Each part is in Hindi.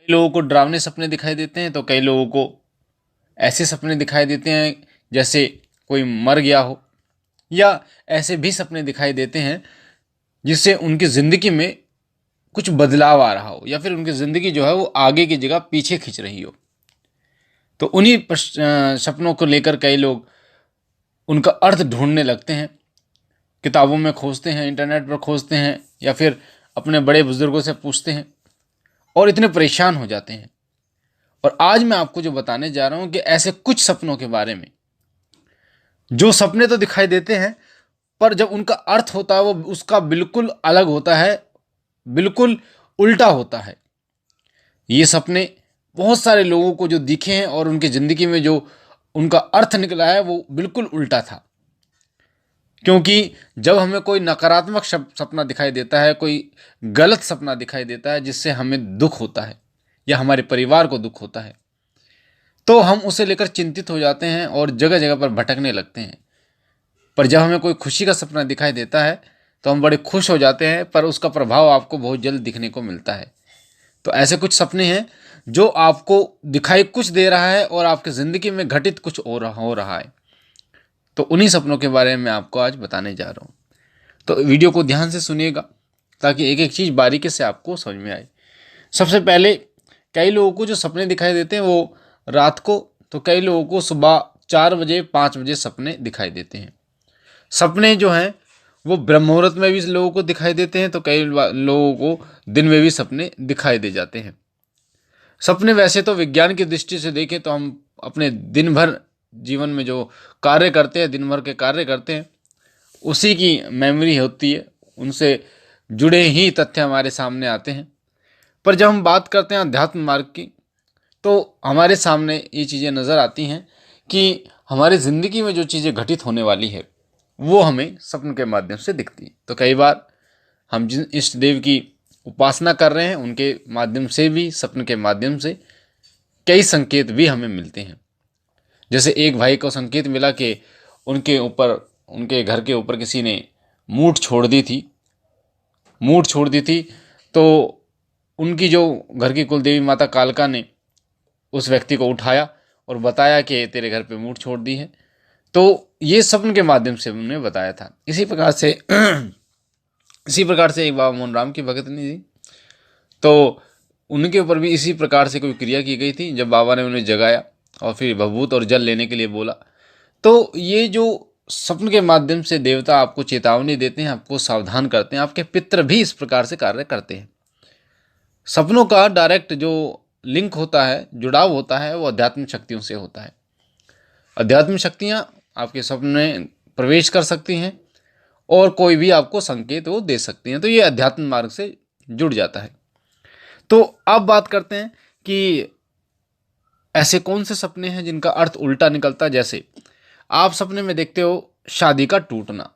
कई लोगों को डरावने सपने दिखाई देते हैं तो कई लोगों को ऐसे सपने दिखाई देते हैं जैसे कोई मर गया हो, या ऐसे भी सपने दिखाई देते हैं जिससे उनकी ज़िंदगी में कुछ बदलाव आ रहा हो, या फिर उनकी ज़िंदगी जो है वो आगे की जगह पीछे खींच रही हो। तो उन्हीं सपनों को लेकर कई लोग उनका अर्थ ढूंढने लगते हैं, किताबों में खोजते हैं, इंटरनेट पर खोजते हैं, या फिर अपने बड़े बुजुर्गों से पूछते हैं और इतने परेशान हो जाते हैं। और आज मैं आपको जो बताने जा रहा हूं कि ऐसे कुछ सपनों के बारे में, जो सपने तो दिखाई देते हैं पर जब उनका अर्थ होता है वो उसका बिल्कुल अलग होता है, बिल्कुल उल्टा होता है। ये सपने बहुत सारे लोगों को जो दिखे हैं और उनकी ज़िंदगी में जो उनका अर्थ निकला है वो बिल्कुल उल्टा था। क्योंकि जब हमें कोई नकारात्मक सपना दिखाई देता है, कोई गलत सपना दिखाई देता है जिससे हमें दुख होता है या हमारे परिवार को दुख होता है, तो हम उसे लेकर चिंतित हो जाते हैं और जगह जगह पर भटकने लगते हैं। पर जब हमें कोई खुशी का सपना दिखाई देता है तो हम बड़े खुश हो जाते हैं, पर उसका प्रभाव आपको बहुत जल्द दिखने को मिलता है। तो ऐसे कुछ सपने हैं जो आपको दिखाई कुछ दे रहा है और आपकी ज़िंदगी में घटित कुछ हो रहा है। तो उन्हीं सपनों के बारे में आपको आज बताने जा रहा हूँ। तो वीडियो को ध्यान से सुनिएगा ताकि एक एक चीज़ बारीकी से आपको समझ में आए। सबसे पहले, कई लोगों को जो सपने दिखाई देते हैं वो रात को, तो कई लोगों को सुबह 4 बजे 5 बजे सपने दिखाई देते हैं। सपने जो हैं वो ब्रह्म मुहूर्त में भी लोगों को दिखाई देते हैं, तो कई लोगों को दिन में भी सपने दिखाई दे जाते हैं। सपने वैसे तो विज्ञान की दृष्टि से देखें तो हम अपने दिन भर जीवन में जो कार्य करते हैं, दिन भर के कार्य करते हैं, उसी की मेमोरी होती है, उनसे जुड़े ही तथ्य हमारे सामने आते हैं। पर जब हम बात करते हैं अध्यात्म मार्ग की, तो हमारे सामने ये चीज़ें नज़र आती हैं कि हमारी ज़िंदगी में जो चीज़ें घटित होने वाली है वो हमें सपन के माध्यम से दिखती है। तो कई बार हम जिन इष्ट देव की उपासना कर रहे हैं उनके माध्यम से भी, सपन के माध्यम से कई संकेत भी हमें मिलते हैं। जैसे एक भाई को संकेत मिला कि उनके घर के ऊपर किसी ने मूठ छोड़ दी थी, तो उनकी जो घर की कुलदेवी माता कालका ने उस व्यक्ति को उठाया और बताया कि तेरे घर पे मूठ छोड़ दी है। तो ये सपन के माध्यम से उन्होंने बताया था। इसी प्रकार से एक बाबा मोहन राम की भगतनी थी, तो उनके ऊपर भी इसी प्रकार से कोई क्रिया की गई थी। जब बाबा ने उन्हें जगाया और फिर भभूत और जल लेने के लिए बोला, तो ये जो सपन के माध्यम से देवता आपको चेतावनी देते हैं, आपको सावधान करते हैं, आपके पितृ भी इस प्रकार से कार्य करते हैं। सपनों का डायरेक्ट जो लिंक होता है, जुड़ाव होता है, वो आध्यात्मिक शक्तियों से होता है। आध्यात्मिक शक्तियाँ आपके सपने में प्रवेश कर सकती हैं और कोई भी आपको संकेत वो दे सकती हैं, तो ये अध्यात्म मार्ग से जुड़ जाता है। तो अब बात करते हैं कि ऐसे कौन से सपने हैं जिनका अर्थ उल्टा निकलता है। जैसे आप सपने में देखते हो शादी का टूटना,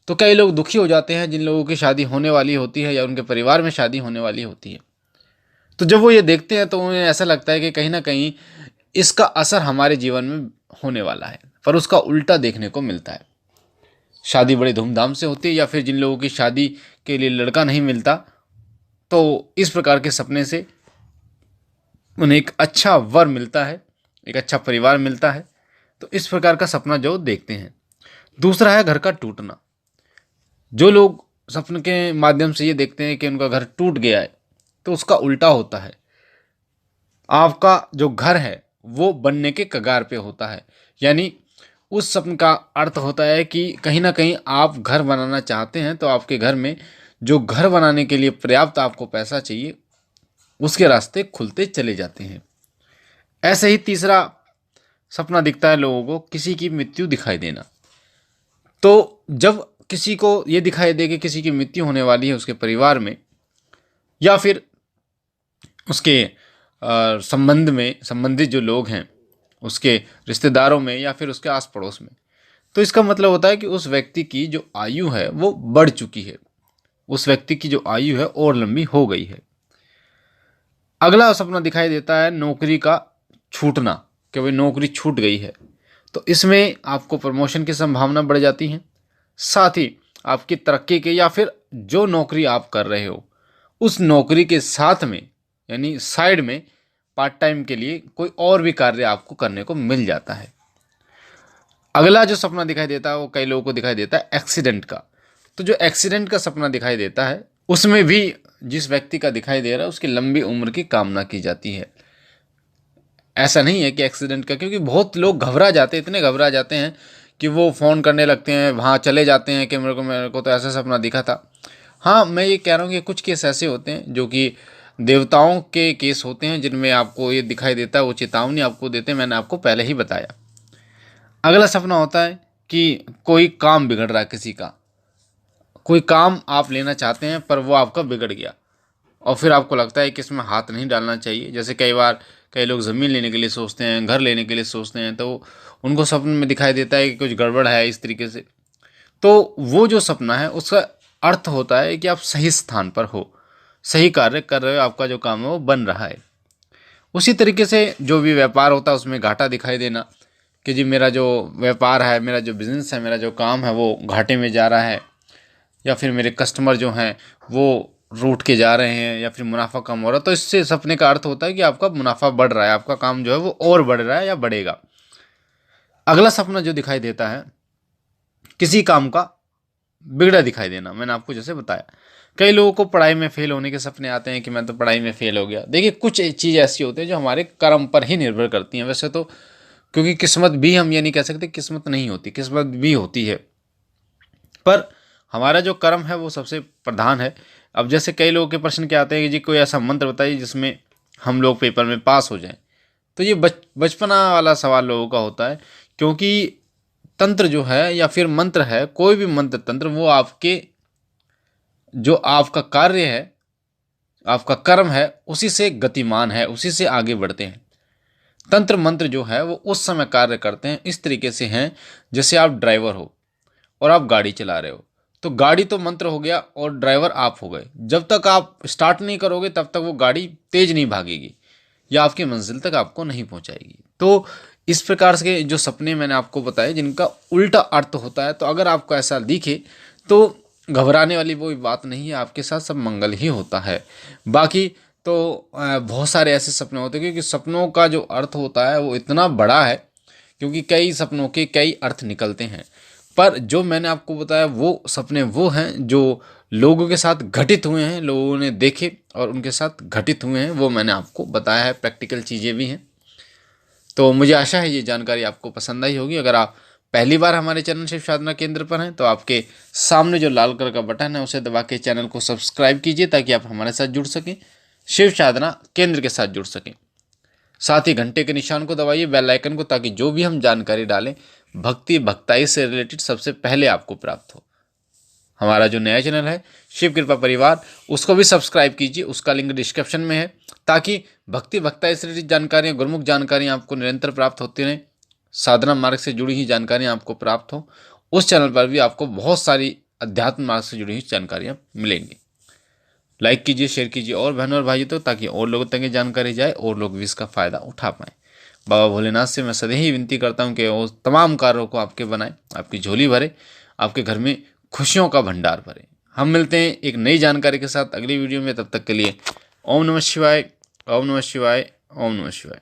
तो कई लोग दुखी हो जाते हैं जिन लोगों की शादी होने वाली होती है या उनके परिवार में शादी होने वाली होती है। तो जब वो ये देखते हैं तो उन्हें ऐसा लगता है कि कहीं ना कहीं इसका असर हमारे जीवन में होने वाला है, पर उसका उल्टा देखने को मिलता है। शादी बड़े धूमधाम से होती है, या फिर जिन लोगों की शादी के लिए लड़का नहीं मिलता, तो इस प्रकार के सपने से उन्हें एक अच्छा वर मिलता है, एक अच्छा परिवार मिलता है। तो इस प्रकार का सपना जो देखते हैं। दूसरा है घर का टूटना। जो लोग सपने के माध्यम से ये देखते हैं कि उनका घर टूट गया है, तो उसका उल्टा होता है। आपका जो घर है वो बनने के कगार पे होता है, यानी उस सपने का अर्थ होता है कि कहीं ना कहीं आप घर बनाना चाहते हैं, तो आपके घर में जो घर बनाने के लिए पर्याप्त आपको पैसा चाहिए, उसके रास्ते खुलते चले जाते हैं। ऐसे ही तीसरा सपना दिखता है लोगों को, किसी की मृत्यु दिखाई देना। तो जब किसी को ये दिखाई दे कि किसी की मृत्यु होने वाली है उसके परिवार में, या फिर उसके संबंधित जो लोग हैं, उसके रिश्तेदारों में या फिर उसके आस पड़ोस में, तो इसका मतलब होता है कि उस व्यक्ति की जो आयु है वो बढ़ चुकी है, उस व्यक्ति की जो आयु है और लंबी हो गई है। अगला सपना दिखाई देता है नौकरी का छूटना, कि भाई नौकरी छूट गई है। तो इसमें आपको प्रमोशन की संभावना बढ़ जाती है, साथ ही आपकी तरक्की के, या फिर जो नौकरी आप कर रहे हो उस नौकरी के साथ में, यानी साइड में पार्ट टाइम के लिए कोई और भी कार्य आपको करने को मिल जाता है। अगला जो सपना दिखाई देता है वो कई लोगों को दिखाई देता है एक्सीडेंट का। तो जो एक्सीडेंट का सपना दिखाई देता है उसमें भी जिस व्यक्ति का दिखाई दे रहा है उसकी लंबी उम्र की कामना की जाती है। ऐसा नहीं है कि एक्सीडेंट का, क्योंकि बहुत लोग घबरा जाते हैं, इतने घबरा जाते हैं कि वो फ़ोन करने लगते हैं, वहाँ चले जाते हैं कि मेरे को तो ऐसा सपना दिखा था। हाँ, मैं ये कह रहा हूँ कि कुछ केस ऐसे होते हैं जो कि देवताओं के केस होते हैं जिनमें आपको ये दिखाई देता है, वो चेतावनी आपको देते हैं, मैंने आपको पहले ही बताया। अगला सपना होता है कि कोई काम बिगड़ रहा है किसी का, कोई काम आप लेना चाहते हैं पर वो आपका बिगड़ गया और फिर आपको लगता है कि इसमें हाथ नहीं डालना चाहिए। जैसे कई बार कई लोग ज़मीन लेने के लिए सोचते हैं, घर लेने के लिए सोचते हैं, तो उनको सपने में दिखाई देता है कि कुछ गड़बड़ है इस तरीके से। तो वो जो सपना है उसका अर्थ होता है कि आप सही स्थान पर हो, सही कार्य कर रहे हो, आपका जो काम है वो बन रहा है। उसी तरीके से जो भी व्यापार होता है उसमें घाटा दिखाई देना कि जी मेरा जो व्यापार है, मेरा जो बिज़नेस है, मेरा जो काम है वो घाटे में जा रहा है, या फिर मेरे कस्टमर जो हैं वो रूठ के जा रहे हैं, या फिर मुनाफा कम हो रहा है। तो इससे सपने का अर्थ होता है कि आपका मुनाफा बढ़ रहा है, आपका काम जो है वो और बढ़ रहा है या बढ़ेगा। अगला सपना जो दिखाई देता है किसी काम का बिगड़ा दिखाई देना, मैंने आपको जैसे बताया। कई लोगों को पढ़ाई में फेल होने के सपने आते हैं कि मैं तो पढ़ाई में फेल हो गया। देखिए, कुछ चीज़ ऐसी होती है जो हमारे कर्म पर ही निर्भर करती हैं वैसे तो, क्योंकि किस्मत भी हम ये नहीं कह सकते किस्मत नहीं होती, किस्मत भी होती है, पर हमारा जो कर्म है वो सबसे प्रधान है। अब जैसे कई लोगों के प्रश्न क्या आते हैं कि जी कोई ऐसा मंत्र बताइए जिसमें हम लोग पेपर में पास हो जाएं। तो ये बचपना वाला सवाल लोगों का होता है, क्योंकि तंत्र जो है या फिर मंत्र है, कोई भी मंत्र तंत्र, वो आपके जो आपका कार्य है, आपका कर्म है, उसी से गतिमान है, उसी से आगे बढ़ते हैं। तंत्र मंत्र जो है वो उस समय कार्य करते हैं, इस तरीके से हैं जैसे आप ड्राइवर हो और आप गाड़ी चला रहे हो। तो गाड़ी तो मंत्र हो गया और ड्राइवर आप हो गए। जब तक आप स्टार्ट नहीं करोगे तब तक वो गाड़ी तेज नहीं भागेगी या आपकी मंजिल तक आपको नहीं पहुंचाएगी। तो इस प्रकार के जो सपने मैंने आपको बताए जिनका उल्टा अर्थ होता है, तो अगर आपको ऐसा दिखे तो घबराने वाली कोई बात नहीं है, आपके साथ सब मंगल ही होता है। बाकी तो बहुत सारे ऐसे सपने होते हैं, क्योंकि सपनों का जो अर्थ होता है वो इतना बड़ा है, क्योंकि कई सपनों के कई अर्थ निकलते हैं। पर जो मैंने आपको बताया वो सपने वो हैं जो लोगों के साथ घटित हुए हैं, लोगों ने देखे और उनके साथ घटित हुए हैं, वो मैंने आपको बताया है, प्रैक्टिकल चीज़ें भी हैं। तो मुझे आशा है ये जानकारी आपको पसंद आई होगी। अगर आप पहली बार हमारे चैनल शिव साधना केंद्र पर हैं तो आपके सामने जो लाल कलर का बटन है उसे दबा के चैनल को सब्सक्राइब कीजिए ताकि आप हमारे साथ जुड़ सकें, शिव साधना केंद्र के साथ जुड़ सकें। साथ ही घंटे के निशान को दबाइए, बेल आइकन को, ताकि जो भी हम जानकारी डालें भक्ति भक्ताई से रिलेटेड सबसे पहले आपको प्राप्त हो। हमारा जो नया चैनल है शिव कृपा परिवार, उसको भी सब्सक्राइब कीजिए, उसका लिंक डिस्क्रिप्शन में है, ताकि भक्ति भक्ताई से रिलेटेड जानकारियाँ, गुरुमुख जानकारियाँ आपको निरंतर प्राप्त होती रहें, साधना मार्ग से जुड़ी हुई जानकारियाँ आपको प्राप्त हो। उस चैनल पर भी आपको बहुत सारी अध्यात्म मार्ग से जुड़ी हुई जानकारियाँ मिलेंगी। लाइक कीजिए, शेयर कीजिए और बहनों और भाइयों तक, ताकि और लोगों तक ये जानकारी जाए और लोग भी इसका फ़ायदा उठा पाएँ। बाबा भोलेनाथ से मैं सदैव ही विनती करता हूँ कि वो तमाम कार्यों को आपके बनाए, आपकी झोली भरे, आपके घर में खुशियों का भंडार भरे। हम मिलते हैं एक नई जानकारी के साथ अगली वीडियो में, तब तक के लिए ओम नमः शिवाय, ओम नमः शिवाय, ओम नमः शिवाय।